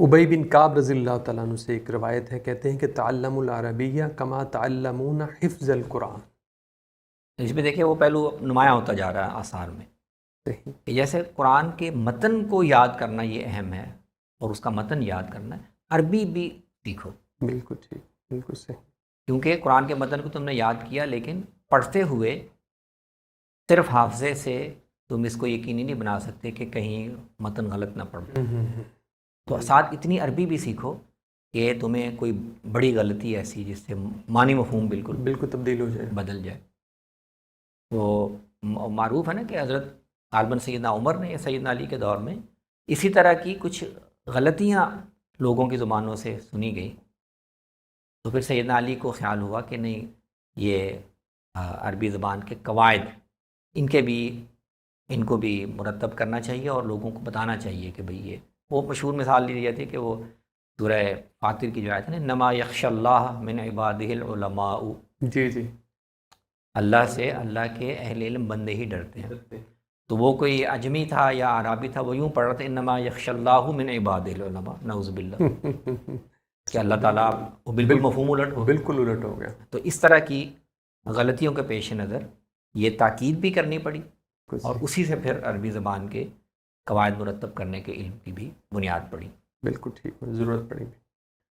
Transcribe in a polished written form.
ابی بن کعب رضی اللہ تعالیٰ عنہ سے ایک روایت ہے، کہتے ہیں کہ تعلموا العربیہ کما تعلمون حفظ القرآن. اس میں دیکھیں وہ پہلو نمایاں ہوتا جا رہا ہے آثار میں، صحیح. کہ جیسے قرآن کے متن کو یاد کرنا یہ اہم ہے، اور اس کا متن یاد کرنا ہے، عربی بھی سیکھو. بالکل ٹھیک، بالکل صحیح. کیونکہ قرآن کے متن کو تم نے یاد کیا، لیکن پڑھتے ہوئے صرف حافظے سے تم اس کو یقینی نہیں بنا سکتے کہ کہیں متن غلط نہ پڑھ. تو ساتھ اتنی عربی بھی سیکھو کہ تمہیں کوئی بڑی غلطی ایسی جس سے معنی مفہوم بالکل تبدیل ہو جائے. بدل جائے. وہ معروف ہے نا کہ حضرت غالباً سیدنا عمر نے یا سیدنا علی کے دور میں اسی طرح کی کچھ غلطیاں لوگوں کی زبانوں سے سنی گئی، تو پھر سیدنا علی کو خیال ہوا کہ نہیں، یہ عربی زبان کے قواعد ان کو بھی مرتب کرنا چاہیے اور لوگوں کو بتانا چاہیے کہ بھئی یہ وہ مشہور مثال لی جاتی ہے کہ وہ سورہ فاطر کی جو آیت ہے نا، انما یخشی اللہ من عبادہ العلماء. جی جی. اللہ سے اللہ کے اہل علم بندے ہی ڈرتے ہیں. تو وہ کوئی اجمی تھا یا عربی تھا، وہ یوں پڑھ رہا تھا انما یخشی اللہ من عبادہ العلماء، نعوذ باللہ. کہ اللہ تعالیٰ وہ بالکل مفہوم الٹ ہو، بالکل الٹ ہو گیا. تو اس طرح کی غلطیوں کے پیش نظر یہ تاکید بھی کرنی پڑی، اور اسی سے پھر عربی زبان کے قواعد مرتب کرنے کے علم کی بھی بنیاد پڑی. بالکل ٹھیک، ضرورت پڑی.